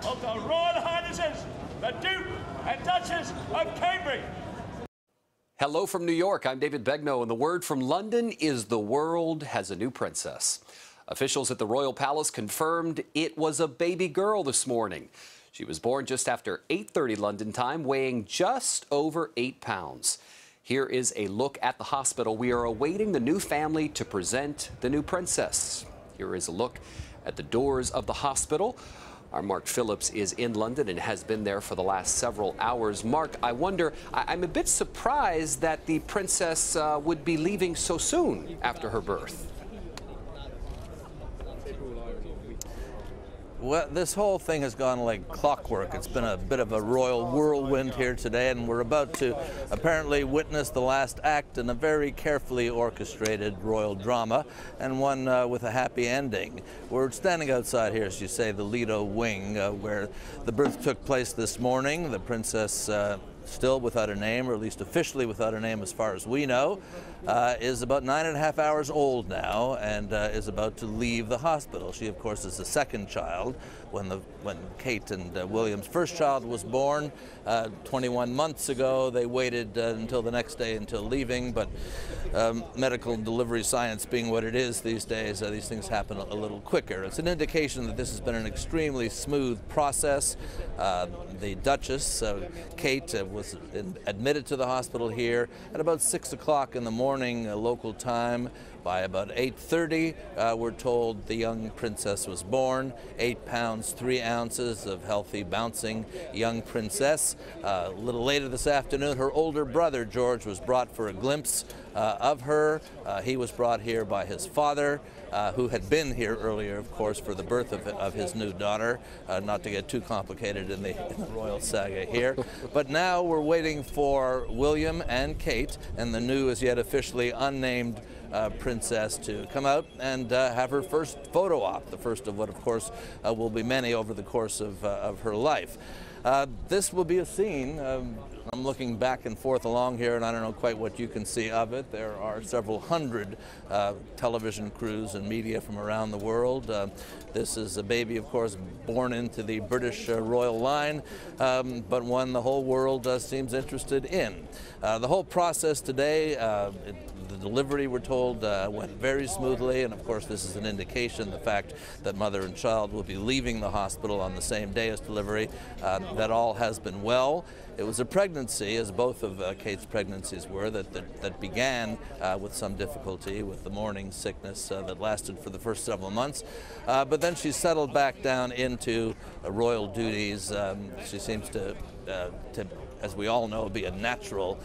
of the Royal Highnesses, the Duke and Duchess of Cambridge. Hello from New York. I'm David Begnaud, and the word from London is the world has a new princess. Officials at the Royal Palace confirmed it was a baby girl this morning. She was born just after 8:30 London time, weighing just over 8 pounds. Here is a look at the hospital. We are awaiting the new family to present the new princess. Here is a look at the doors of the hospital. Our Mark Phillips is in London and has been there for the last several hours. Mark, I wonder, I'm a bit surprised that the princess would be leaving so soon after her birth. Well, this whole thing has gone like clockwork. It's been a bit of a royal whirlwind here today, and we're about to apparently witness the last act in a very carefully orchestrated royal drama, and one with a happy ending. We're standing outside here, as you say, the Lido wing, where the birth took place this morning. The princess, still without a name, or at least officially without a name as far as we know, is about 9.5 hours old now and is about to leave the hospital. She, of course, is the second child. When Kate and William's first child was born 21 months ago, they waited until the next day until leaving, but medical delivery science being what it is these days, these things happen a little quicker. It's an indication that this has been an extremely smooth process. The Duchess, Kate, was admitted to the hospital here at about 6 o'clock in the morning local time. By about 8:30, we're told the young princess was born. 8 pounds, 3 ounces of healthy, bouncing young princess. A little later this afternoon, her older brother, George, was brought for a glimpse of her. He was brought here by his father, who had been here earlier, of course, for the birth of his new daughter. Not to get too complicated in the royal saga here. But now we're waiting for William and Kate and the new, as yet officially unnamed princess to come out and have her first photo op, the first of what, of course, will be many over the course of her life. This will be a scene. I'm looking back and forth along here, and I don't know quite what you can see of it. There are several hundred television crews and media from around the world. This is a baby, of course, born into the British royal line, but one the whole world seems interested in. The whole process today, the delivery, we're told, went very smoothly, and of course this is an indication, the fact that mother and child will be leaving the hospital on the same day as delivery, that all has been well. It was a pregnancy, as both of Kate's pregnancies were, that began with some difficulty, with the morning sickness that lasted for the first several months. But then she settled back down into royal duties. She seems to, as we all know, be a natural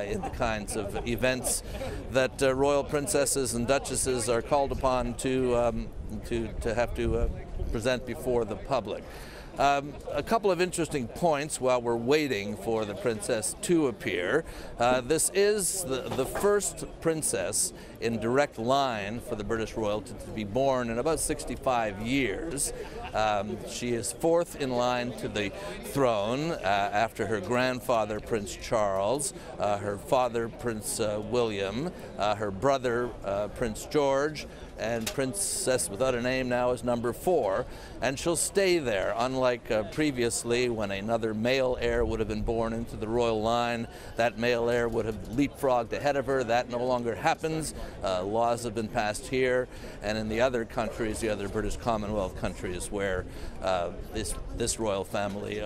in the kinds of events that royal princesses and duchesses are called upon to have to present before the public. A couple of interesting points while we're waiting for the princess to appear. This is the first princess in direct line for the British royalty to be born in about 65 years. She is fourth in line to the throne after her grandfather, Prince Charles, her father, Prince William, her brother, Prince George, and Princess without a name now is number 4, and she'll stay there, unlike previously when another male heir would have been born into the royal line. That male heir would have leapfrogged ahead of her. That no longer happens. Laws have been passed here and in the other countries, the other British Commonwealth countries, where this royal family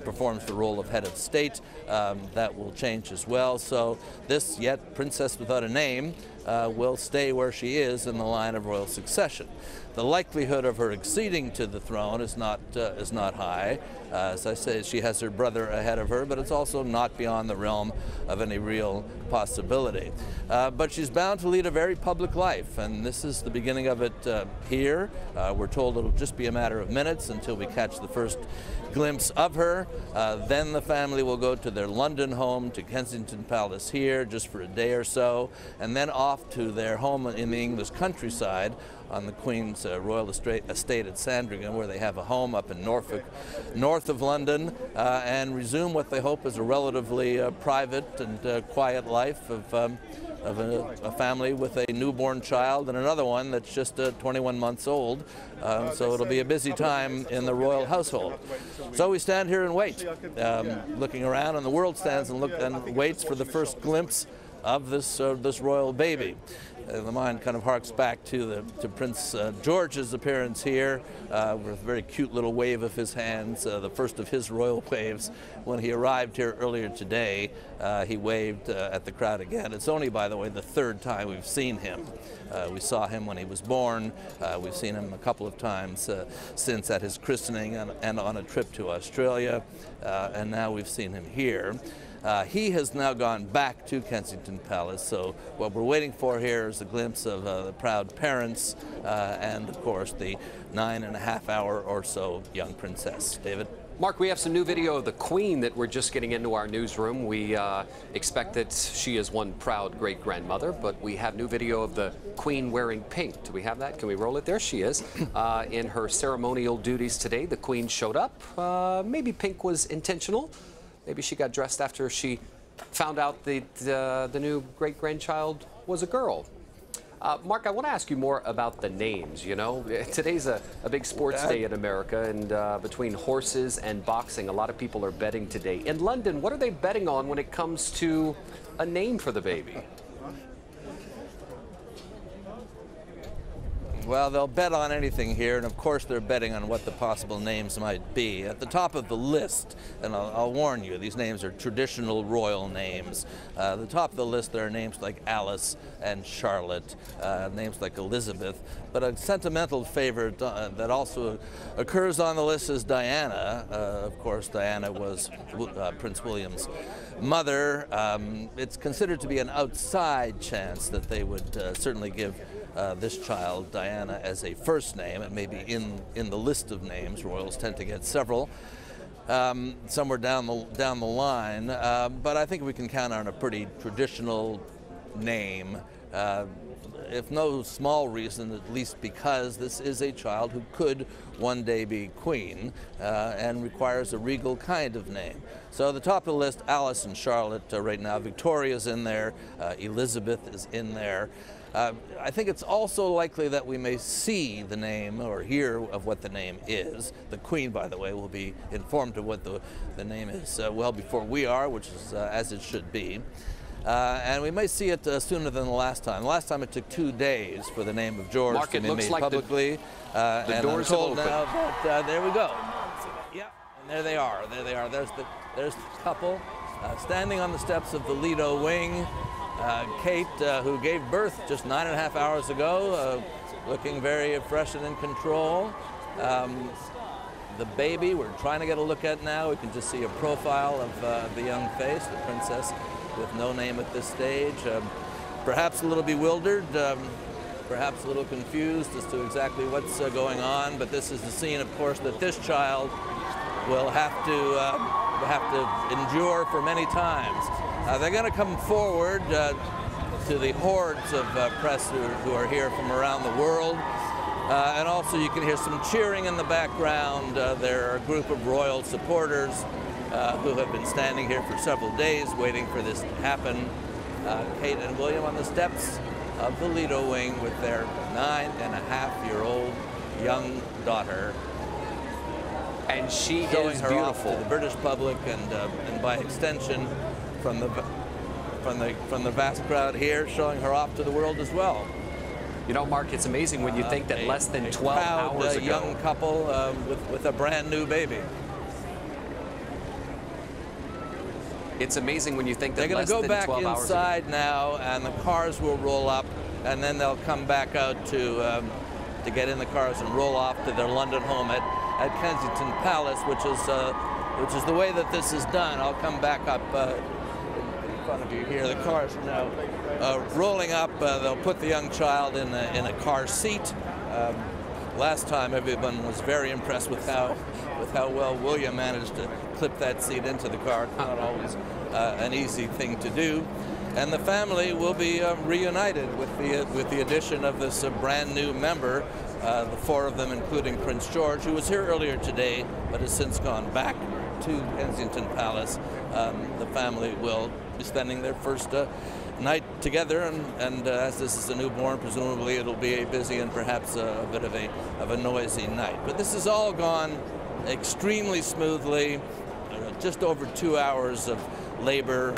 performs the role of head of state. That will change as well. So this yet princess without a name will stay where she is in the line of royal succession. The likelihood of her acceding to the throne is not high. As I say, she has her brother ahead of her, but it's also not beyond the realm of any real possibility. But she's bound to lead a very public life, and this is the beginning of it here. We're told it'll just be a matter of minutes until we catch the first glimpse of her. Then the family will go to their London home, to Kensington Palace here, just for a day or so, and then off to their home in the English countryside on the Queen's royal estate at Sandringham, where they have a home up in Norfolk, north of London, and resume what they hope is a relatively private and quiet life of of a family with a newborn child and another one that's just 21 months old. So it'll be a busy time in the royal household. So we stand here and wait, looking around, and the world stands and waits for the first glimpse of this royal baby. The mind kind of harks back to Prince George's appearance here with a very cute little wave of his hands, the first of his royal waves. When he arrived here earlier today, he waved at the crowd again. It's only, by the way, the third time we've seen him. We saw him when he was born. We've seen him a couple of times since at his christening and on a trip to Australia, and now we've seen him here. He has now gone back to Kensington Palace, so what we're waiting for here is a glimpse of the proud parents and, of course, the 9.5-hour or so young princess. David? Mark, we have some new video of the Queen that we're just getting into our newsroom. We expect that she is one proud great-grandmother, but we have new video of the Queen wearing pink. Do we have that? Can we roll it? There she is. In her ceremonial duties today, the Queen showed up. Maybe pink was intentional. Maybe she got dressed after she found out the new great-grandchild was a girl. Mark, I want to ask you more about the names. You know, today's a big sports day in America, and between horses and boxing, a lot of people are betting today. In London, what are they betting on when it comes to a name for the baby? Well, they'll bet on anything here, and of course they're betting on what the possible names might be. At the top of the list, and I'll warn you, these names are traditional royal names. At the top of the list there are names like Alice and Charlotte, names like Elizabeth, but a sentimental favorite that also occurs on the list is Diana. Of course, Diana was Prince William's mother. It's considered to be an outside chance that they would certainly give this child, Diana, as a first name. It may be in the list of names. Royals tend to get several somewhere down the line, but I think we can count on a pretty traditional name, if no small reason, at least because this is a child who could one day be queen and requires a regal kind of name. So the top of the list, Alice and Charlotte right now. Victoria's in there. Elizabeth is in there. I think it's also likely that we may see the name or hear of what the name is. The Queen, by the way, will be informed of what the name is well before we are, which is as it should be. And we may see it sooner than the last time. The last time it took 2 days for the name of George Mark, to be made publicly. The and doors I'm told have opened. now that there we go. Yeah, and there they are. There they are. There's the couple standing on the steps of the Lido wing. Kate, who gave birth just 9.5 hours ago, looking very fresh and in control. The baby we're trying to get a look at now. We can just see a profile of the young face, the princess, with no name at this stage. Perhaps a little bewildered, perhaps a little confused as to exactly what's going on, but this is the scene, of course, that this child will have to endure for many times. They're going to come forward to the hordes of press who are here from around the world. And also you can hear some cheering in the background. There are a group of royal supporters who have been standing here for several days waiting for this to happen. Kate and William on the steps of the Lido wing with their 9.5-year-old young daughter. And she showing is her beautiful off to the British public and by extension from the vast crowd here, showing her off to the world as well. You know, Mark, it's amazing when you think that less than 12 hours ago, a young couple with a brand new baby. It's amazing when you think that they're going to go back inside ago. now, and the cars will roll up, and then they'll come back out to get in the cars and roll off to their London home at Kensington Palace, which is the way that this is done. I'll come back up in front of you here. The cars are now rolling up. They'll put the young child in a car seat. Last time, everyone was very impressed with how well William managed to clip that seat into the car. Not always an easy thing to do. And the family will be reunited with the addition of this brand new member. The four of them, including Prince George, who was here earlier today, but has since gone back to Kensington Palace. The family will be spending their first night together, and as this is a newborn, presumably it'll be a busy and perhaps a bit of a noisy night. But this has all gone extremely smoothly. Just over 2 hours of labor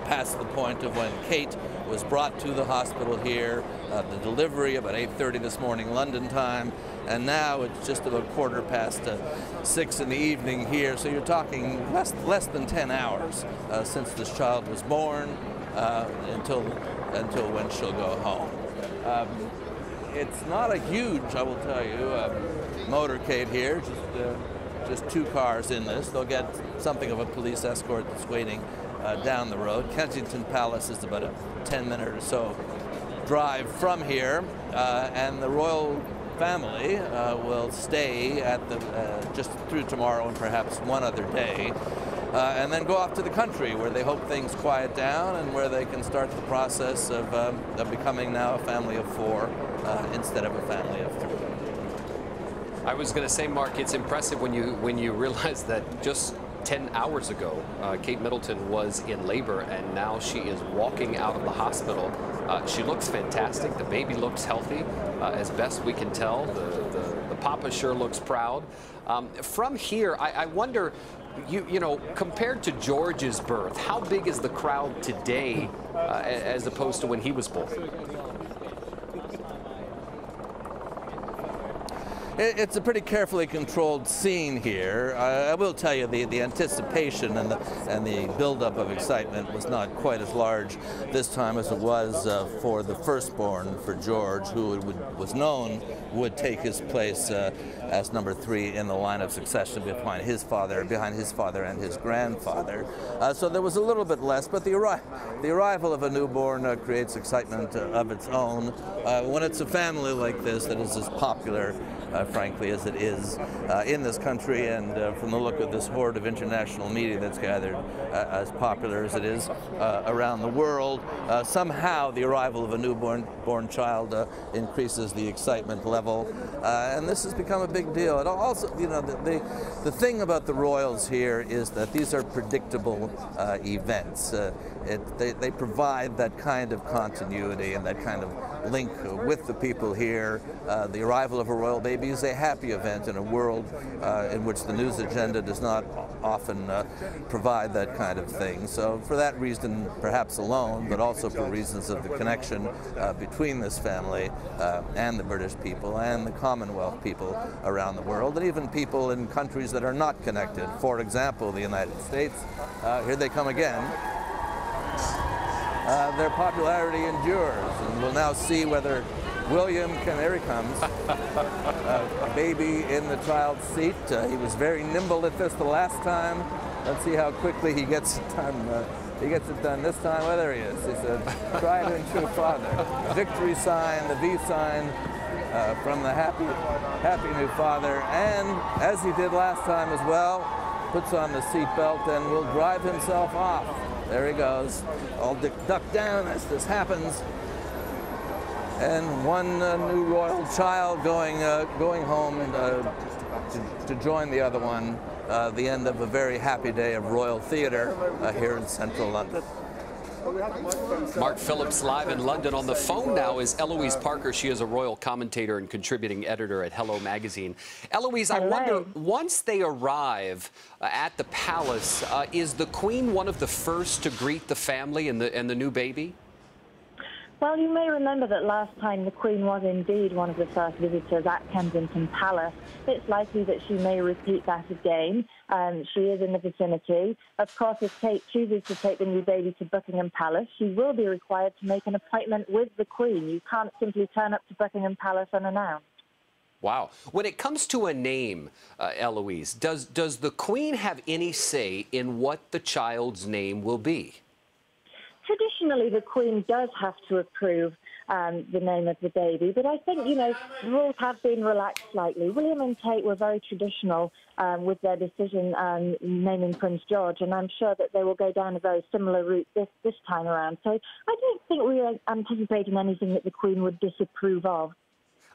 past the point of when Kate was brought to the hospital here, the delivery about 8:30 this morning London time, and now it's just about 6:15 in the evening here, so you're talking less than 10 hours since this child was born until when she'll go home. It's not a huge, I will tell you, motorcade here, just 2 cars in this. They'll get something of a police escort that's waiting down the road. Kensington Palace is about a 10-minute or so drive from here, and the royal family will stay at the just through tomorrow and perhaps one other day, and then go off to the country where they hope things quiet down and where they can start the process of becoming now a family of 4 instead of a family of 3. I was going to say, Mark, it's impressive when you realize that just 10 hours ago, Kate Middleton was in labor, and now she is walking out of the hospital. She looks fantastic. The baby looks healthy, as best we can tell. The papa sure looks proud. From here, I wonder, you know, compared to George's birth, how big is the crowd today as opposed to when he was born? It's a pretty carefully controlled scene here. I will tell you the anticipation and the buildup of excitement was not quite as large this time as it was for the firstborn, for George, who was known would take his place as number 3 in the line of succession behind his father and his grandfather. So there was a little bit less, but the arrival of a newborn creates excitement of its own. When it's a family like this that is as popular, frankly, as it is in this country, and from the look of this horde of international media that's gathered, as popular as it is around the world, somehow the arrival of a newborn child increases the excitement level, and this has become a big deal. It also, you know, the thing about the royals here is that these are predictable events. They provide that kind of continuity and that kind of link with the people here. The arrival of a royal baby is a happy event in a world in which the news agenda does not often provide that kind of thing. So for that reason, perhaps alone, but also for reasons of the connection between this family and the British people and the Commonwealth people around the world, and even people in countries that are not connected. For example, the United States. Here they come again. Their popularity endures, and we'll now see whether William there he comes, a baby in the child's seat. He was very nimble at this the last time. Let's see how quickly he gets it done. He gets it done this time. Well, there he is. He's a tried and true father. A victory sign, the V sign from the happy new father, and as he did last time as well, puts on the seatbelt and will drive himself off. There he goes, all ducked down as this happens. And one new royal child going home to join the other one. The end of a very happy day of royal theatre here in central London. Mark Phillips live in London. On the phone now is Eloise Parker. She is a royal commentator and contributing editor at Hello Magazine. Eloise, I wonder, once they arrive at the palace, is the Queen one of the first to greet the family and the new baby? Well, you may remember that last time the Queen was indeed one of the first visitors at Kensington Palace. It's likely that she may repeat that again. She is in the vicinity. Of course, if Kate chooses to take the new baby to Buckingham Palace, she will be required to make an appointment with the Queen. You can't simply turn up to Buckingham Palace unannounced. Wow. When it comes to a name, Eloise, does the Queen have any say in what the child's name will be? Traditionally, the Queen does have to approve the name of the baby, but I think, you know, rules have been relaxed slightly. William and Kate were very traditional with their decision naming Prince George, and I'm sure that they will go down a very similar route this time around. So I don't think we are anticipating anything that the Queen would disapprove of.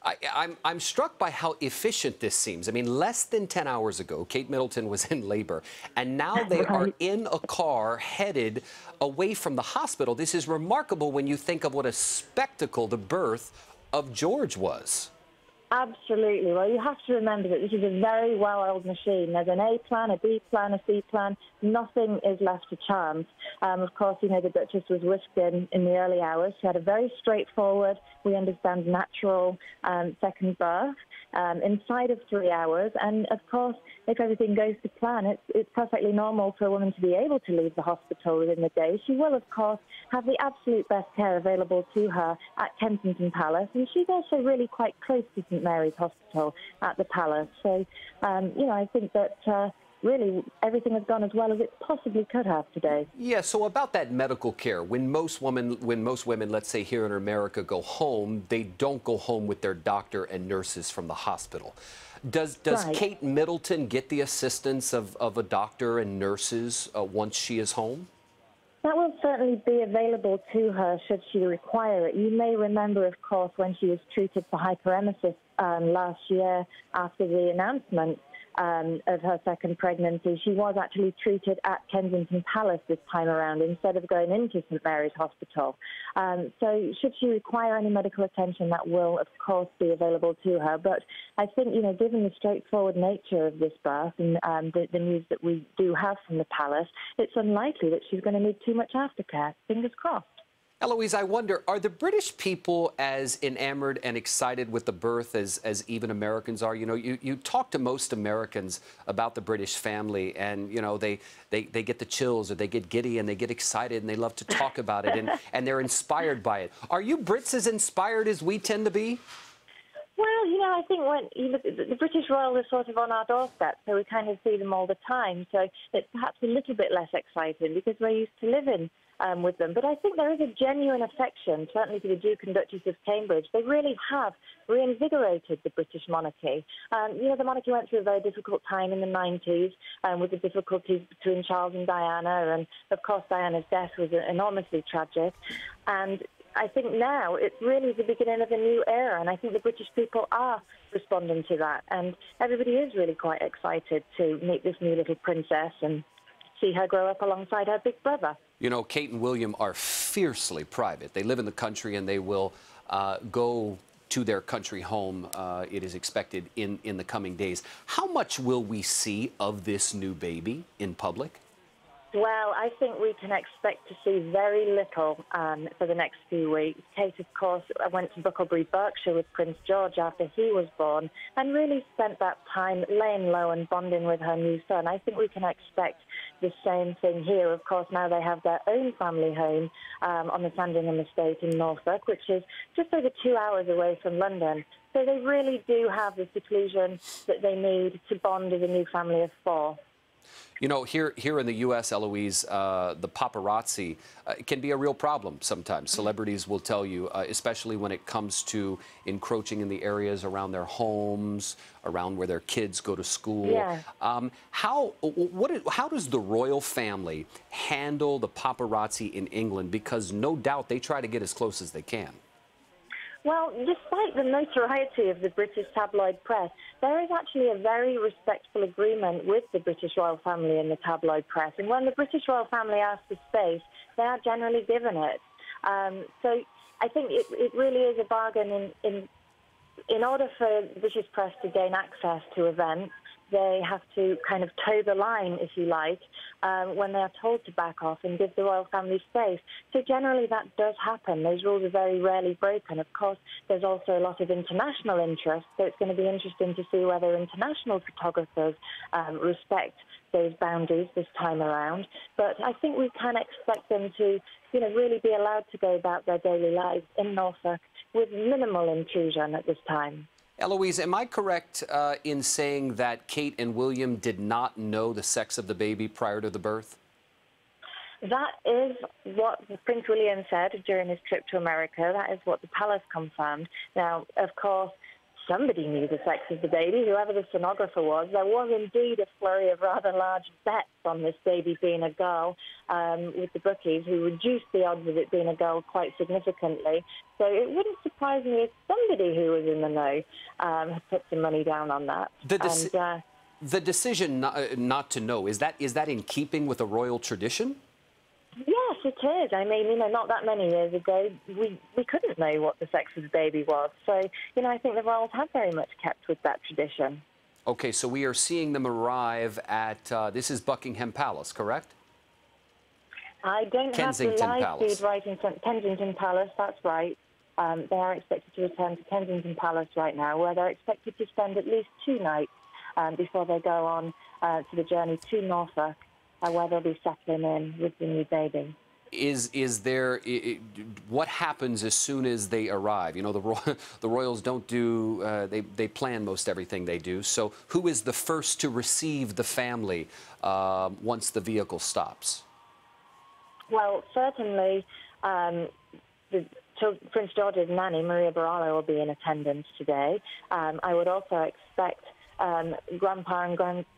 I'm struck by how efficient this seems. I mean, less than 10 hours ago, Kate Middleton was in labor, and now they are in a car headed away from the hospital. This is remarkable when you think of what a spectacle the birth of George was. Absolutely. Well, you have to remember that this is a very well-oiled machine. There's an A plan, a B plan, a C plan. Nothing is left to chance. Of course, you know, the Duchess was whisked in the early hours. She had a very straightforward, we understand, natural second birth inside of 3 hours. And, of course, if everything goes to plan, it's perfectly normal for a woman to be able to leave the hospital within the day. She will, of course, have the absolute best care available to her at Kensington Palace. And she's also really quite close to St Mary's Hospital at the Palace. So, you know, I think that really everything has gone as well as it possibly could have today. Yeah, so about that medical care, when most women, let's say here in America, go home, they don't go home with their doctor and nurses from the hospital. Does Right. Kate Middleton get the assistance of a doctor and nurses once she is home? That will certainly be available to her should she require it. You may remember, of course, when she was treated for hyperemesis last year after the announcement of her second pregnancy, she was actually treated at Kensington Palace this time around instead of going into St Mary's Hospital. So should she require any medical attention, that will, of course, be available to her. But I think, you know, given the straightforward nature of this birth and the news that we do have from the Palace, it's unlikely that she's going to need too much aftercare. Fingers crossed. Eloise, I wonder, are the British people as enamored and excited with the birth as even Americans are? You know, you talk to most Americans about the British family, and, you know, they get the chills, or they get giddy, and they get excited, and they love to talk about it, and they're inspired by it. Are you Brits as inspired as we tend to be? Well, you know, I think when you look at the British royal is sort of on our doorstep, so we kind of see them all the time. So it's perhaps a little bit less exciting because we're used to living with them. But I think there is a genuine affection, certainly to the Duke and Duchess of Cambridge. They really have reinvigorated the British monarchy. You know, the monarchy went through a very difficult time in the 90s with the difficulties between Charles and Diana. And, of course, Diana's death was enormously tragic. And I think now it's really the beginning of a new era, and I think the British people are responding to that. And everybody is really quite excited to meet this new little princess and see her grow up alongside her big brother. You know, Kate and William are fiercely private. They live in the country, and they will go to their country home, it is expected, in the coming days. How much will we see of this new baby in public? Well, I think we can expect to see very little for the next few weeks. Kate, of course, went to Bucklebury, Berkshire with Prince George after he was born and really spent that time laying low and bonding with her new son. I think we can expect the same thing here. Of course, now they have their own family home on the Sandringham estate in Norfolk, which is just over 2 hours away from London. So they really do have the seclusion that they need to bond as a new family of four. You know, here in the U.S., Eloise, the paparazzi can be a real problem sometimes. Celebrities will tell you, especially when it comes to encroaching in the areas around their homes, around where their kids go to school. Yeah. How does the royal family handle the paparazzi in England? Because no doubt they try to get as close as they can. Well, despite the notoriety of the British tabloid press, there is actually a very respectful agreement with the British royal family and the tabloid press. And when the British royal family asks for space, they are generally given it. So I think it really is a bargain. In order for the British press to gain access to events, they have to kind of toe the line, if you like, when they are told to back off and give the royal family space. So generally that does happen. Those rules are very rarely broken. Of course, there's also a lot of international interest, so it's going to be interesting to see whether international photographers respect those boundaries this time around. But I think we can expect them to, you know, really be allowed to go about their daily lives in Norfolk with minimal intrusion at this time. Eloise, am I correct in saying that Kate and William did not know the sex of the baby prior to the birth? That is what Prince William said during his trip to America. That is what the palace confirmed. Now, of course, somebody knew the sex of the baby, whoever the sonographer was. There was indeed a flurry of rather large bets on this baby being a girl with the bookies, who reduced the odds of it being a girl quite significantly. So it wouldn't surprise me if somebody who was in the know had put some money down on that. The decision not to know, is that in keeping with a royal tradition? Yes, it is. I mean, you know, not that many years ago, we couldn't know what the sex of the baby was. So, you know, I think the royals have very much kept with that tradition. Okay, so we are seeing them arrive at, this is Buckingham Palace, correct? I don't have the live feed right in front. Kensington Palace, that's right. They are expected to return to Kensington Palace right now, where they're expected to spend at least 2 nights before they go on to the journey to Norfolk, where they'll be settling in with the new baby. Is there, what happens as soon as they arrive? You know, the royals don't do, they plan most everything they do. So who is the first to receive the family once the vehicle stops? Well, certainly Prince George's nanny, Maria Barolo, will be in attendance today. I would also expect Grandpa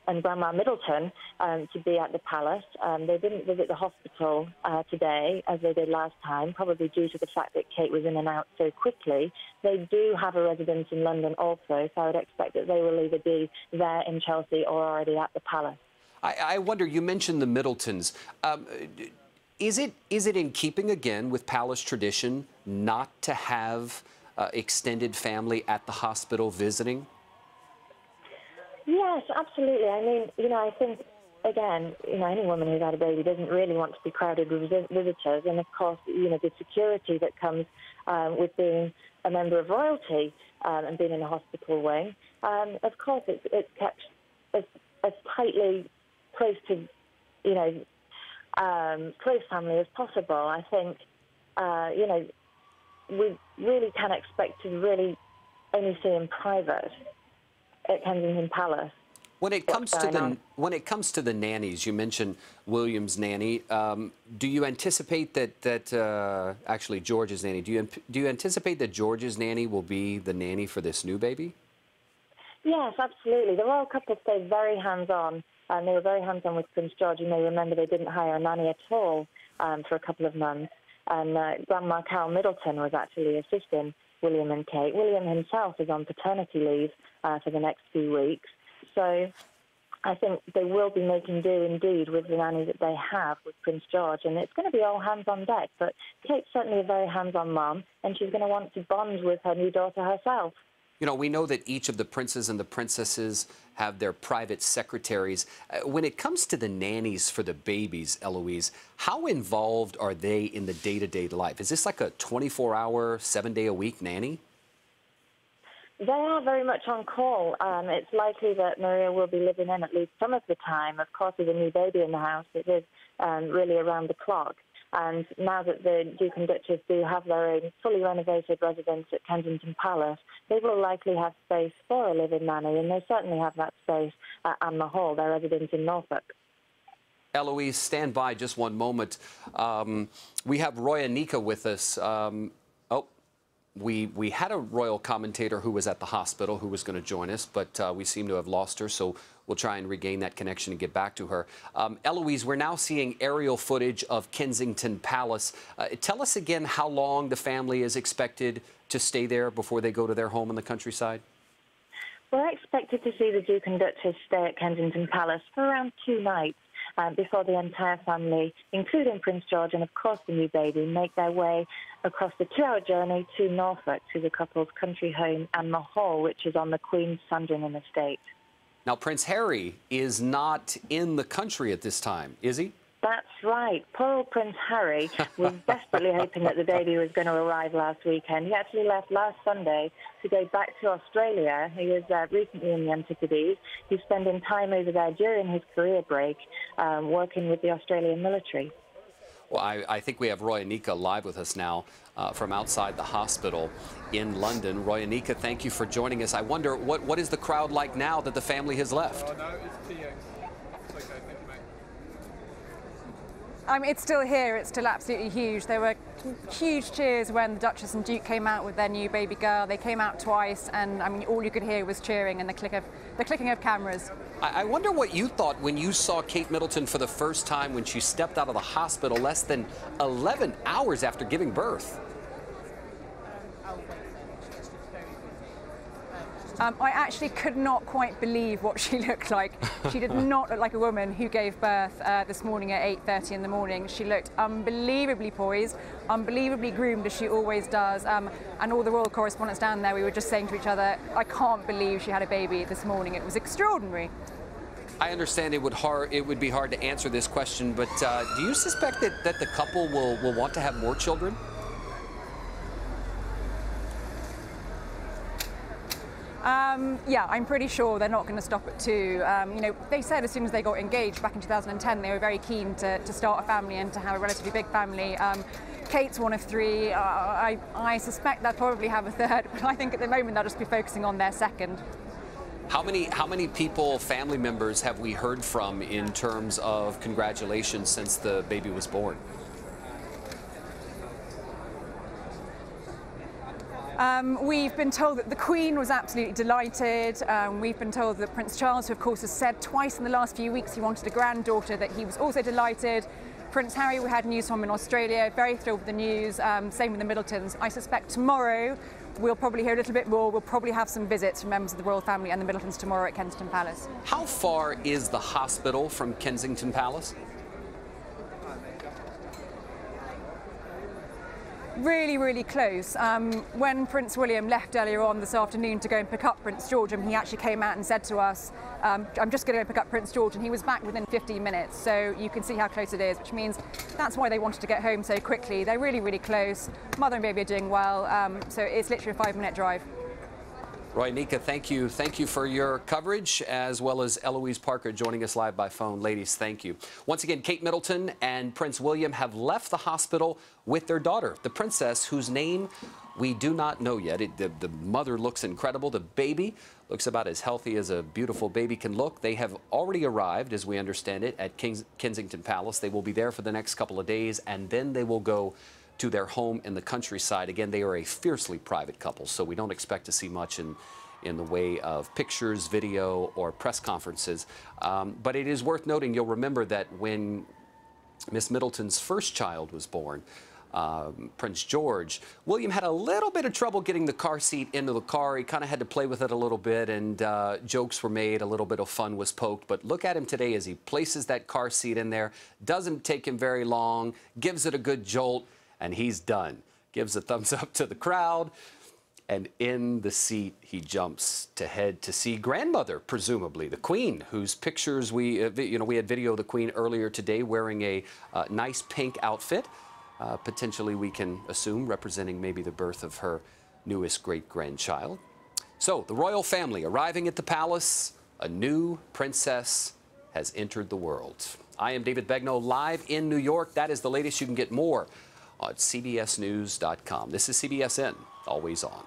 and Grandma Middleton to be at the palace. They didn't visit the hospital today, as they did last time, probably due to the fact that Kate was in and out so quickly. They do have a residence in London also, so I would expect that they will either be there in Chelsea or already at the palace. I wonder, you mentioned the Middletons. Is it in keeping, again, with palace tradition not to have extended family at the hospital visiting? Yes, absolutely. I mean, you know, I think, again, you know, any woman who's had a baby doesn't really want to be crowded with visitors. And, of course, you know, the security that comes with being a member of royalty and being in a hospital wing, of course, it's kept as tightly close to, you know, close family as possible. I think, you know, we really can expect to really only see in private at Kensington Palace. When it comes to the nannies, you mentioned William's nanny. Do you anticipate that actually George's nanny? Do you anticipate that George's nanny will be the nanny for this new baby? Yes, absolutely. The royal couple stayed very hands-on, and they were very hands-on with Prince George. You may remember they didn't hire a nanny at all for a couple of months, and Grandma Carol Middleton was actually assisting William and Kate. William himself is on paternity leave for the next few weeks. So I think they will be making do indeed with the nanny that they have with Prince George. And it's going to be all hands on deck. But Kate's certainly a very hands-on mom, and she's going to want to bond with her new daughter herself. You know, we know that each of the princes and the princesses have their private secretaries. When it comes to the nannies for the babies, Eloise, how involved are they in the day-to-day life? Is this like a 24-hour, 7-day-a-week nanny? They are very much on call. It's likely that Maria will be living in at least some of the time. Of course, with a new baby in the house, it is really around the clock. And now that the Duke and Duchess do have their own fully renovated residence at Kensington Palace, they will likely have space for a live-in nanny, and they certainly have that space at Anne Hall, their residence in Norfolk. Eloise, stand by just one moment. We have Roya Nika with us. We had a royal commentator who was at the hospital who was going to join us, but we seem to have lost her, so we'll try and regain that connection and get back to her. Eloise, we're now seeing aerial footage of Kensington Palace. Tell us again how long the family is expected to stay there before they go to their home in the countryside. We're expected to see the Duke and Duchess stay at Kensington Palace for around 2 nights before the entire family, including Prince George and, of course, the new baby, make their way across the 2-hour journey to Norfolk, to the couple's country home, Anne Hall, which is on the Queen's Sandringham estate. Now, Prince Harry is not in the country at this time, is he? That's right. Poor old Prince Harry was desperately hoping that the baby was going to arrive last weekend. He actually left last Sunday to go back to Australia. He was recently in the Antipodes. He's spending time over there during his career break, working with the Australian military. Well, I think we have Roya Nika live with us now from outside the hospital in London. Roya Nika, thank you for joining us. I wonder, what is the crowd like now that the family has left? Oh, no, it's TX. It's okay, thank you, mate. I mean, it's still here. It's still absolutely huge. There were huge cheers when the Duchess and Duke came out with their new baby girl. They came out twice, and I mean, all you could hear was cheering and the clicking of cameras. I wonder what you thought when you saw Kate Middleton for the first time when she stepped out of the hospital less than 11 hours after giving birth. I actually could not quite believe what she looked like. She did not look like a woman who gave birth this morning at 8:30 in the morning. She looked unbelievably poised, unbelievably groomed, as she always does. And all the royal correspondents down there, we were just saying to each other, I can't believe she had a baby this morning. It was extraordinary. I understand it would be hard to answer this question, but do you suspect that the couple will want to have more children? Yeah, I'm pretty sure they're not going to stop at 2. You know, they said as soon as they got engaged back in 2010, they were very keen to start a family and to have a relatively big family. Kate's one of 3. I suspect they'll probably have a 3rd, but I think at the moment they'll just be focusing on their 2nd. How many people, family members, have we heard from in terms of congratulations since the baby was born? We've been told that the Queen was absolutely delighted. We've been told that Prince Charles, who of course has said twice in the last few weeks he wanted a granddaughter, that he was also delighted. Prince Harry, we had news from in Australia, very thrilled with the news. Same with the Middletons. I suspect tomorrow we'll probably hear a little bit more. We'll probably have some visits from members of the royal family and the Middletons tomorrow at Kensington Palace. How far is the hospital from Kensington Palace? Really, really close. When Prince William left earlier on this afternoon to go and pick up Prince George, and he actually came out and said to us, I'm just going to go pick up Prince George, and he was back within 15 minutes. So you can see how close it is, which means that's why they wanted to get home so quickly. They're really, really close. Mother and baby are doing well, so it's literally a 5-minute drive. Roy, Nika, thank you. Thank you for your coverage, as well as Eloise Parker joining us live by phone. Ladies, thank you. Once again, Kate Middleton and Prince William have left the hospital with their daughter, the princess, whose name we do not know yet. The mother looks incredible. The baby looks about as healthy as a beautiful baby can look. They have already arrived, as we understand it, at Kensington Palace. They will be there for the next couple of days, and then they will go to their home in the countryside. Again, they are a fiercely private couple, so we don't expect to see much in the way of pictures, video, or press conferences. But it is worth noting, you'll remember that when Miss Middleton's first child was born, Prince George, William had a little bit of trouble getting the car seat into the car. He kind of had to play with it a little bit, and jokes were made, a little bit of fun was poked. But look at him today as he places that car seat in there. Doesn't take him very long, gives it a good jolt, and he's done. Gives a thumbs up to the crowd, and in the seat he jumps to head to see grandmother, presumably the Queen, whose pictures we had video of the Queen earlier today wearing a nice pink outfit, potentially we can assume representing maybe the birth of her newest great-grandchild. So the royal family arriving at the palace, a new princess has entered the world. I am David Begnaud, live in New York. That is the latest. You can get more on CBSNews.com. This is CBSN, always on.